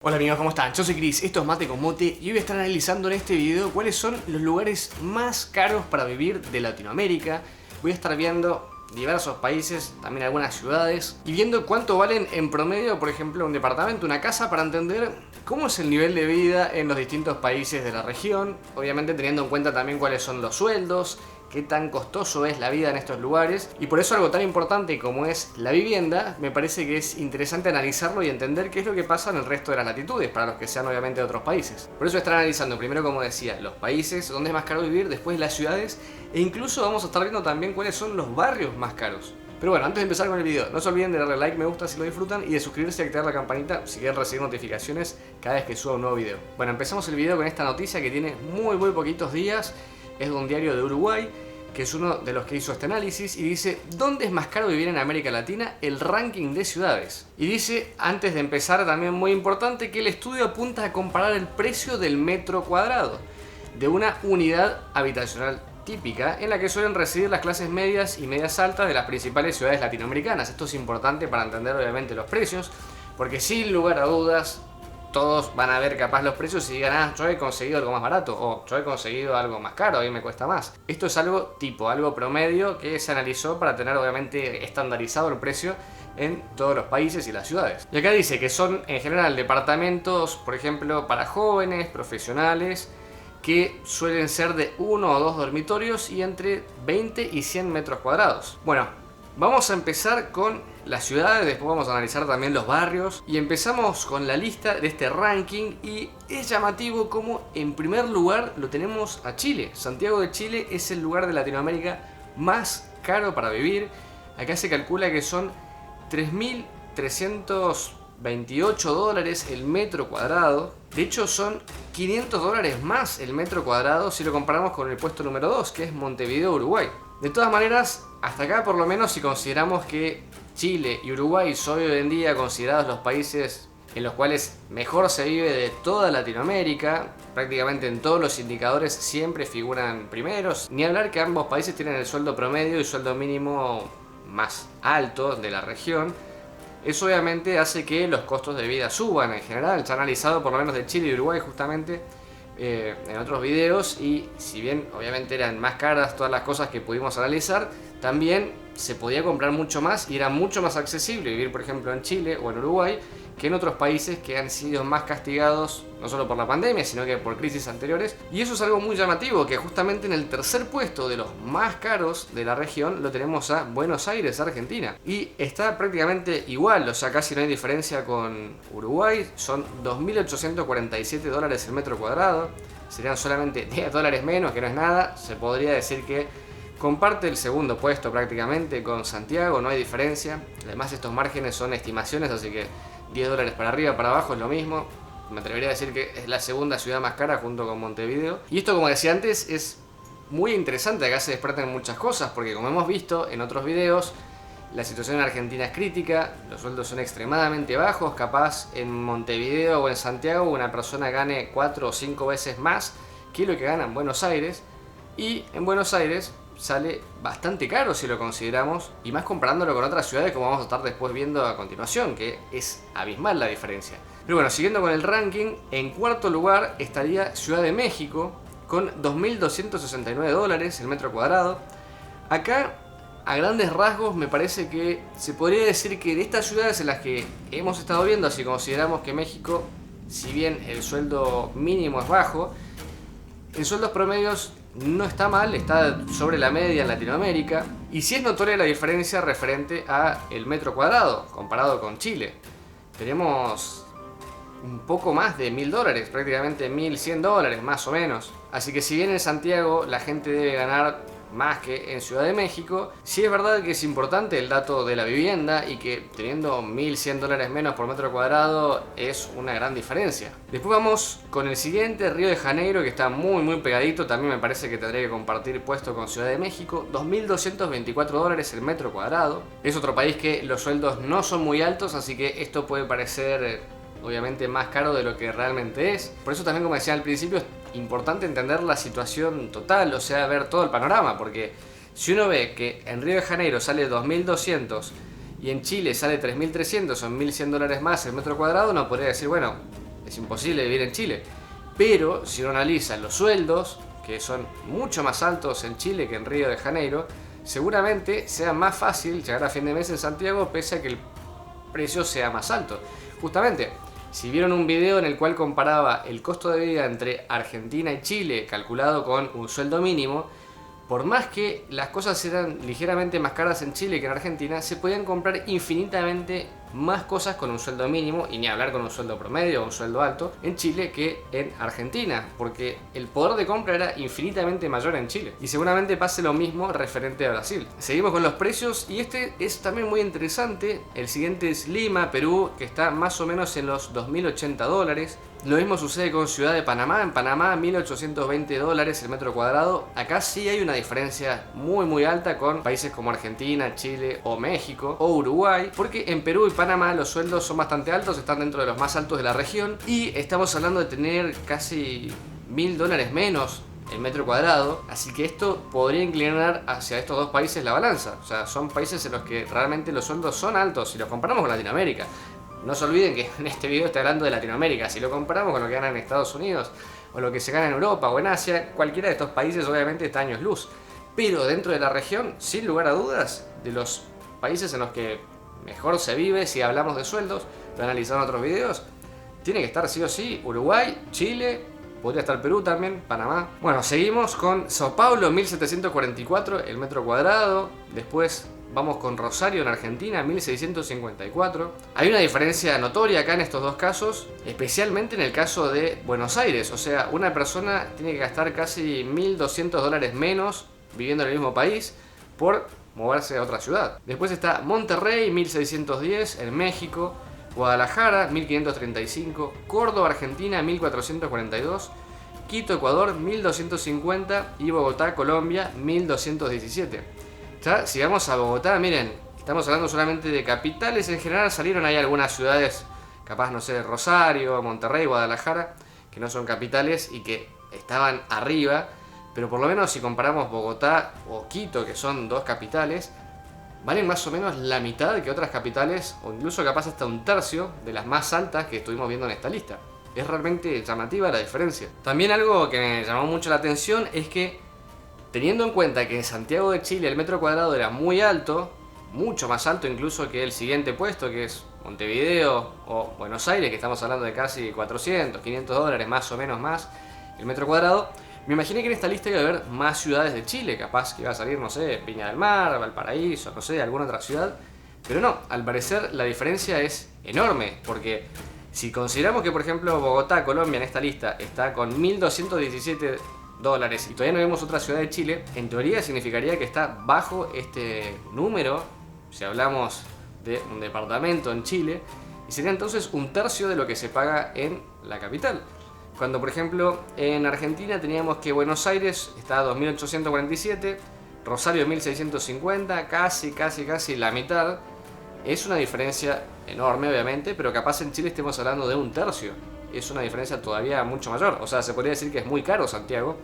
Hola amigos, ¿cómo están? Yo soy Chris, esto es Mate con Mote y hoy voy a estar analizando en este video cuáles son los lugares más caros para vivir de Latinoamérica. Voy a estar viendo diversos países, también algunas ciudades, y viendo cuánto valen en promedio, por ejemplo, un departamento, una casa, para entender cómo es el nivel de vida en los distintos países de la región. Obviamente teniendo en cuenta también cuáles son los sueldos, qué tan costoso es la vida en estos lugares, y por eso algo tan importante como es la vivienda, me parece que es interesante analizarlo y entender qué es lo que pasa en el resto de las latitudes, para los que sean obviamente de otros países. Por eso estar analizando primero, como decía, los países donde es más caro vivir, después las ciudades, e incluso vamos a estar viendo también cuáles son los barrios más caros. Pero bueno, antes de empezar con el video, no se olviden de darle like, me gusta si lo disfrutan, y de suscribirse y activar la campanita si quieren recibir notificaciones cada vez que suba un nuevo video. Bueno, empezamos el video con esta noticia que tiene muy poquitos días. Es de un diario de Uruguay, que es uno de los que hizo este análisis, y dice: ¿dónde es más caro vivir en América Latina? El ranking de ciudades. Y dice, antes de empezar, también muy importante, que el estudio apunta a comparar el precio del metro cuadrado de una unidad habitacional típica en la que suelen residir las clases medias y medias altas de las principales ciudades latinoamericanas. Esto es importante para entender obviamente los precios, porque sin lugar a dudas todos van a ver capaz los precios y digan: ah, yo he conseguido algo más barato, o yo he conseguido algo más caro, a mí me cuesta más. Esto es algo tipo, algo promedio que se analizó para tener obviamente estandarizado el precio en todos los países y las ciudades. Y acá dice que son en general departamentos, por ejemplo, para jóvenes, profesionales, que suelen ser de 1 o 2 dormitorios y entre 20 y 100 metros cuadrados. Bueno, vamos a empezar con las ciudades, después vamos a analizar también los barrios, y empezamos con la lista de este ranking. Y es llamativo como en primer lugar lo tenemos a Chile. Santiago de Chile es el lugar de Latinoamérica más caro para vivir. Acá se calcula que son 3.328 dólares el metro cuadrado. De hecho son 500 dólares más el metro cuadrado si lo comparamos con el puesto número 2, que es Montevideo, Uruguay. De todas maneras, hasta acá, por lo menos, si consideramos que Chile y Uruguay son hoy en día considerados los países en los cuales mejor se vive de toda Latinoamérica, prácticamente en todos los indicadores siempre figuran primeros. Ni hablar que ambos países tienen el sueldo promedio y sueldo mínimo más alto de la región. Eso obviamente hace que los costos de vida suban en general. Se ha analizado por lo menos de Chile y Uruguay justamente en otros videos, y si bien obviamente eran más caras todas las cosas que pudimos analizar, también se podía comprar mucho más y era mucho más accesible vivir, por ejemplo, en Chile o en Uruguay que en otros países que han sido más castigados no solo por la pandemia, sino que por crisis anteriores. Y eso es algo muy llamativo, que justamente en el tercer puesto de los más caros de la región lo tenemos a Buenos Aires, Argentina, y está prácticamente igual, o sea, casi no hay diferencia con Uruguay. Son 2.847 dólares el metro cuadrado, serían solamente 10 dólares menos, que no es nada. Se podría decir que comparte el segundo puesto prácticamente con Santiago, no hay diferencia. Además, estos márgenes son estimaciones, así que 10 dólares para arriba, para abajo es lo mismo. Me atrevería a decir que es la segunda ciudad más cara junto con Montevideo. Y esto, como decía antes, es muy interesante. Acá se desprenden muchas cosas, porque como hemos visto en otros videos, la situación en Argentina es crítica, los sueldos son extremadamente bajos. Capaz en Montevideo o en Santiago una persona gane 4 o 5 veces más que lo que gana en Buenos Aires. Y en Buenos Aires sale bastante caro si lo consideramos, y más comparándolo con otras ciudades, como vamos a estar después viendo a continuación, que es abismal la diferencia. Pero bueno, siguiendo con el ranking, en cuarto lugar estaría Ciudad de México con 2.269 dólares el metro cuadrado. Acá, a grandes rasgos, me parece que se podría decir que de estas ciudades en las que hemos estado viendo, si consideramos que México, si bien el sueldo mínimo es bajo, en sueldos promedios no está mal, está sobre la media en Latinoamérica, y sí es notoria la diferencia referente a el metro cuadrado comparado con Chile. Tenemos un poco más de 1.000 dólares, prácticamente 1.100 dólares más o menos. Así que si bien en Santiago la gente debe ganar más que en Ciudad de México, sí es verdad que es importante el dato de la vivienda, y que teniendo 1.100 dólares menos por metro cuadrado es una gran diferencia. Después vamos con el siguiente, Río de Janeiro, que está muy pegadito. También me parece que tendría que compartir puesto con Ciudad de México. 2.224 dólares el metro cuadrado. Es otro país que los sueldos no son muy altos, así que esto puede parecer obviamente más caro de lo que realmente es. Por eso también, como decía al principio, es importante entender la situación total, o sea, ver todo el panorama, porque si uno ve que en Río de Janeiro sale 2.200 y en Chile sale 3.300, son 1.100 dólares más el metro cuadrado, uno podría decir, bueno, es imposible vivir en Chile. Pero si uno analiza los sueldos, que son mucho más altos en Chile que en Río de Janeiro, seguramente sea más fácil llegar a fin de mes en Santiago pese a que el precio sea más alto. Justamente, si vieron un video en el cual comparaba el costo de vida entre Argentina y Chile calculado con un sueldo mínimo, por más que las cosas eran ligeramente más caras en Chile que en Argentina, se podían comprar infinitamente más cosas con un sueldo mínimo, y ni hablar con un sueldo promedio o un sueldo alto, en Chile que en Argentina, porque el poder de compra era infinitamente mayor en Chile. Y seguramente pase lo mismo referente a Brasil. Seguimos con los precios y este es también muy interesante. El siguiente es Lima, Perú, que está más o menos en los $2080. Lo mismo sucede con Ciudad de Panamá. En Panamá, $1820 el metro cuadrado. Acá sí hay una diferencia muy alta con países como Argentina, Chile o México o Uruguay, porque en Perú y Panamá los sueldos son bastante altos, están dentro de los más altos de la región, y estamos hablando de tener casi $1000 menos el metro cuadrado, así que esto podría inclinar hacia estos dos países la balanza. O sea, son países en los que realmente los sueldos son altos si los comparamos con Latinoamérica. No se olviden que en este video estoy hablando de Latinoamérica. Si lo comparamos con lo que ganan en Estados Unidos o lo que se gana en Europa o en Asia, cualquiera de estos países obviamente está años luz. Pero dentro de la región, sin lugar a dudas, de los países en los que mejor se vive, si hablamos de sueldos, lo he analizado en otros videos, tiene que estar sí o sí Uruguay, Chile, podría estar Perú también, Panamá. Bueno, seguimos con Sao Paulo, 1744 el metro cuadrado. Después vamos con Rosario en Argentina, 1654. Hay una diferencia notoria acá en estos dos casos, especialmente en el caso de Buenos Aires. O sea, una persona tiene que gastar casi $1200 menos viviendo en el mismo país por moverse a otra ciudad. Después está Monterrey, 1610 en México. Guadalajara, 1535. Córdoba, Argentina, 1442. Quito, Ecuador, 1250. Y Bogotá, Colombia, 1217. Ya, si vamos a Bogotá, miren, estamos hablando solamente de capitales. En general salieron ahí algunas ciudades, capaz, no sé, Rosario, Monterrey, Guadalajara, que no son capitales y que estaban arriba. Pero por lo menos si comparamos Bogotá o Quito, que son dos capitales, valen más o menos la mitad que otras capitales, o incluso capaz hasta un tercio de las más altas que estuvimos viendo en esta lista. Es realmente llamativa la diferencia. También algo que me llamó mucho la atención es que, teniendo en cuenta que en Santiago de Chile el metro cuadrado era muy alto, mucho más alto incluso que el siguiente puesto, que es Montevideo o Buenos Aires, que estamos hablando de casi $400, $500 más o menos más el metro cuadrado, me imaginé que en esta lista iba a haber más ciudades de Chile, capaz que iba a salir, no sé, Viña del Mar, Valparaíso, no sé, alguna otra ciudad. Pero no, al parecer la diferencia es enorme, porque si consideramos que, por ejemplo, Bogotá, Colombia, en esta lista está con $1217 y todavía no vemos otra ciudad de Chile, en teoría significaría que está bajo este número, si hablamos de un departamento en Chile, y sería entonces un tercio de lo que se paga en la capital. Cuando, por ejemplo, en Argentina teníamos que Buenos Aires está a 2.847, Rosario 1.650, casi la mitad. Es una diferencia enorme, obviamente, pero capaz en Chile estemos hablando de un tercio. Es una diferencia todavía mucho mayor. O sea, se podría decir que es muy caro Santiago,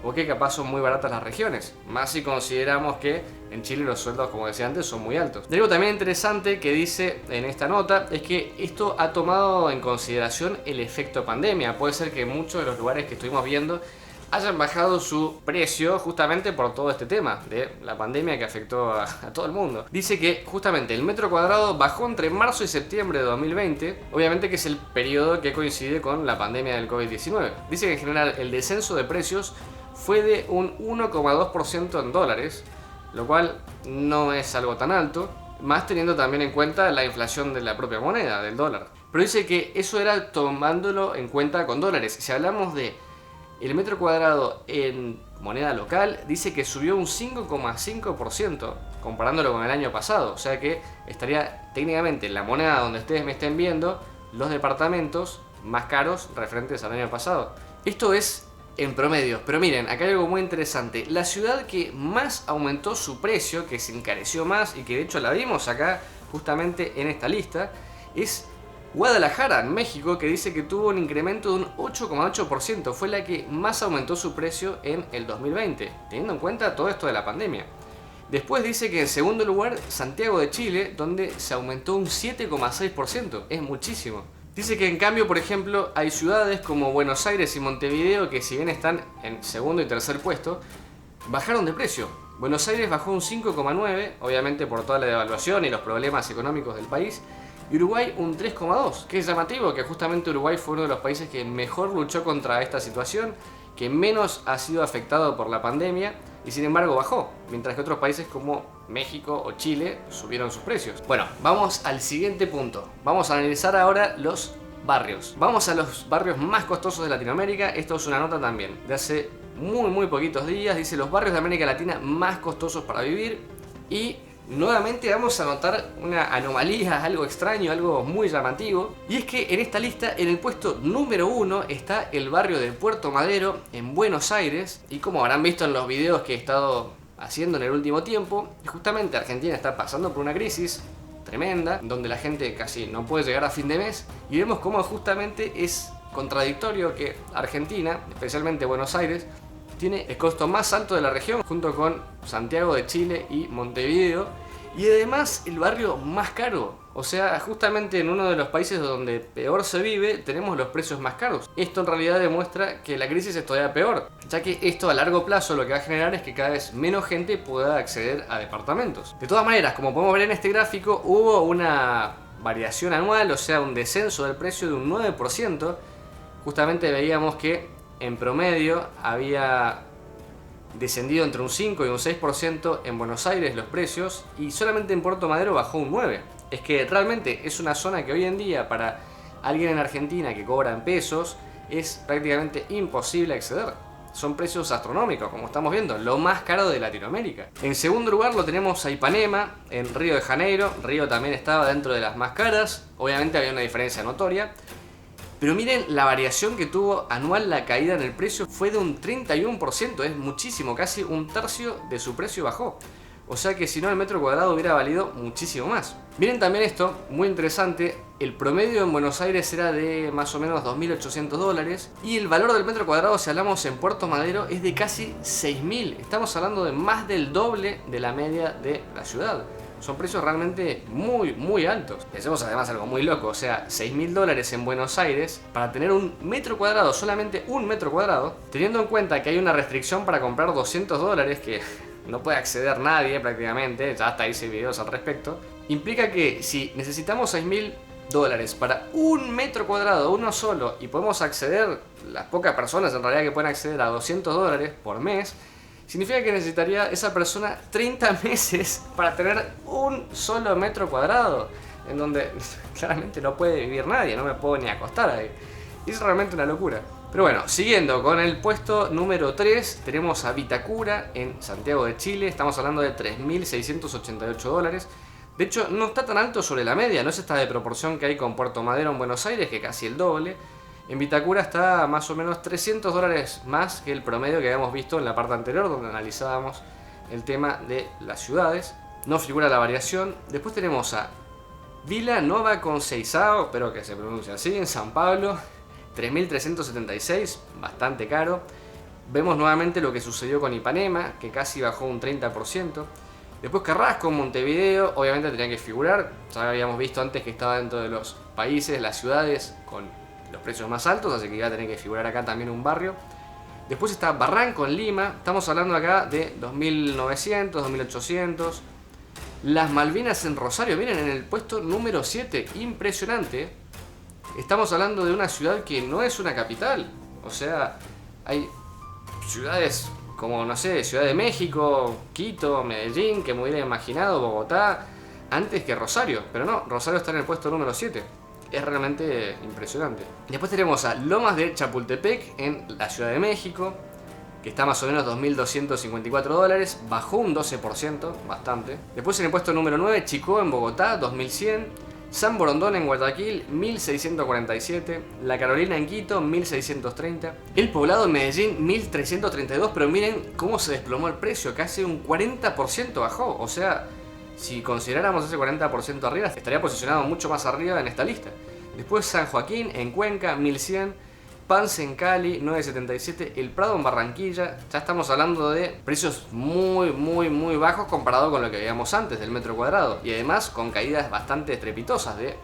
o que capaz son muy baratas las regiones. Más si consideramos que en Chile los sueldos, como decía antes, son muy altos. Y algo también interesante que dice en esta nota es que esto ha tomado en consideración el efecto pandemia. Puede ser que muchos de los lugares que estuvimos viendo hayan bajado su precio justamente por todo este tema de la pandemia que afectó a todo el mundo. Dice que justamente el metro cuadrado bajó entre marzo y septiembre de 2020, obviamente que es el periodo que coincide con la pandemia del COVID-19. Dice que en general el descenso de precios fue de un 1,2% en dólares, lo cual no es algo tan alto, más teniendo también en cuenta la inflación de la propia moneda, del dólar. Pero dice que eso era tomándolo en cuenta con dólares. Si hablamos de el metro cuadrado en moneda local, dice que subió un 5,5% comparándolo con el año pasado. O sea que estaría técnicamente en la moneda donde ustedes me estén viendo los departamentos más caros referentes al año pasado. Esto es en promedio, pero miren, acá hay algo muy interesante. La ciudad que más aumentó su precio, que se encareció más y que de hecho la vimos acá justamente en esta lista, es Guadalajara, en México, que dice que tuvo un incremento de un 8,8%. Fue la que más aumentó su precio en el 2020, teniendo en cuenta todo esto de la pandemia. Después dice que en segundo lugar, Santiago de Chile, donde se aumentó un 7,6%. Es muchísimo. Dice que en cambio, por ejemplo, hay ciudades como Buenos Aires y Montevideo que, si bien están en segundo y tercer puesto, bajaron de precio. Buenos Aires bajó un 5,9, obviamente por toda la devaluación y los problemas económicos del país, y Uruguay un 3,2, que es llamativo que justamente Uruguay fue uno de los países que mejor luchó contra esta situación, que menos ha sido afectado por la pandemia y sin embargo bajó, mientras que otros países como México o Chile subieron sus precios. Bueno, vamos al siguiente punto. Vamos a analizar ahora los barrios. Vamos a los barrios más costosos de Latinoamérica. Esto es una nota también de hace muy poquitos días. Dice los barrios de América Latina más costosos para vivir, y nuevamente vamos a notar una anomalía, algo extraño, algo muy llamativo. Y es que en esta lista, en el puesto número 1, está el barrio de Puerto Madero en Buenos Aires. Y como habrán visto en los videos que he estado haciendo en el último tiempo, justamente Argentina está pasando por una crisis tremenda, donde la gente casi no puede llegar a fin de mes. Y vemos cómo justamente es contradictorio que Argentina, especialmente Buenos Aires, tiene el costo más alto de la región, junto con Santiago de Chile y Montevideo, y además el barrio más caro. O sea, justamente en uno de los países donde peor se vive, tenemos los precios más caros. Esto en realidad demuestra que la crisis es todavía peor, ya que esto a largo plazo lo que va a generar es que cada vez menos gente pueda acceder a departamentos. De todas maneras, como podemos ver en este gráfico, hubo una variación anual, o sea, un descenso del precio de un 9%. Justamente veíamos que en promedio había descendido entre un 5 y un 6% en Buenos Aires los precios, y solamente en Puerto Madero bajó un 9%. Es que realmente es una zona que hoy en día para alguien en Argentina que cobra en pesos es prácticamente imposible acceder. Son precios astronómicos, como estamos viendo, lo más caro de Latinoamérica. En segundo lugar lo tenemos a Ipanema, en Río de Janeiro. Río también estaba dentro de las más caras, obviamente había una diferencia notoria. Pero miren la variación que tuvo anual, la caída en el precio fue de un 31%, es muchísimo, casi un tercio de su precio bajó. O sea que si no, el metro cuadrado hubiera valido muchísimo más. Miren también esto, muy interesante, el promedio en Buenos Aires era de más o menos $2.800, y el valor del metro cuadrado, si hablamos en Puerto Madero, es de casi $6.000. Estamos hablando de más del doble de la media de la ciudad. Son precios realmente muy altos. Pensemos además algo muy loco, o sea, $6.000 en Buenos Aires para tener un metro cuadrado, solamente un metro cuadrado, teniendo en cuenta que hay una restricción para comprar $200 que no puede acceder nadie prácticamente, ya hasta hice videos al respecto, implica que si necesitamos $6.000 para un metro cuadrado, uno solo, y podemos acceder, las pocas personas en realidad que pueden acceder a $200 por mes, significa que necesitaría esa persona 30 meses para tener un solo metro cuadrado, en donde claramente no puede vivir nadie, no me puedo ni acostar ahí. Es realmente una locura. Pero bueno, siguiendo con el puesto número 3, tenemos a Vitacura en Santiago de Chile. Estamos hablando de $3.688. De hecho, no está tan alto sobre la media, no es esta de proporción que hay con Puerto Madero en Buenos Aires, que casi el doble. En Vitacura está más o menos $300 más que el promedio que habíamos visto en la parte anterior, donde analizábamos el tema de las ciudades. No figura la variación. Después tenemos a Vila Nova Conceição, espero que se pronuncie así, en San Pablo, $3.376, bastante caro. Vemos nuevamente lo que sucedió con Ipanema, que casi bajó un 30%. Después Carrasco, Montevideo, obviamente tenía que figurar. Ya habíamos visto antes que estaba dentro de los países, las ciudades con los precios más altos, así que iba a tener que figurar acá también un barrio. Después está Barranco en Lima, estamos hablando acá de 2.900, 2.800. Las Malvinas en Rosario, miren, en el puesto número 7, impresionante. Estamos hablando de una ciudad que no es una capital, o sea, hay ciudades como, no sé, Ciudad de México, Quito, Medellín, que me hubiera imaginado, Bogotá, antes que Rosario, pero no, Rosario está en el puesto número 7. Es realmente impresionante. Después tenemos a Lomas de Chapultepec en la Ciudad de México, que está más o menos $2.254, bajó un 12%, bastante. Después en el puesto número 9, Chicó en Bogotá, 2.100. San Borondón en Guayaquil, 1.647. La Carolina en Quito, 1.630. El Poblado en Medellín, 1.332. Pero miren cómo se desplomó el precio, casi un 40% bajó. O sea, si consideráramos ese 40% arriba, estaría posicionado mucho más arriba en esta lista. Después San Joaquín en Cuenca, 1.100. Pance en Cali, 9.77. El Prado en Barranquilla. Ya estamos hablando de precios muy bajos comparado con lo que veíamos antes del metro cuadrado. Y además con caídas bastante estrepitosas de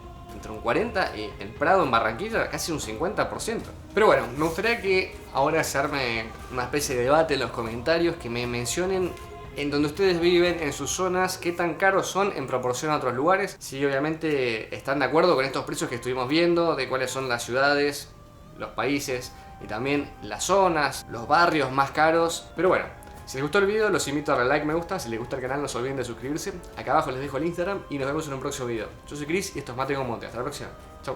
entre un 40% y en Prado, en Barranquilla, casi un 50%. Pero bueno, me gustaría que ahora se arme una especie de debate en los comentarios, que me mencionen en donde ustedes viven, en sus zonas, qué tan caros son en proporción a otros lugares. Si obviamente están de acuerdo con estos precios que estuvimos viendo, de cuáles son las ciudades, los países y también las zonas, los barrios más caros. Pero bueno, si les gustó el video, los invito a darle like, me gusta. Si les gusta el canal, no se olviden de suscribirse. Acá abajo les dejo el Instagram y nos vemos en un próximo video. Yo soy Chris y esto es Mate con Monte. Hasta la próxima. Chau.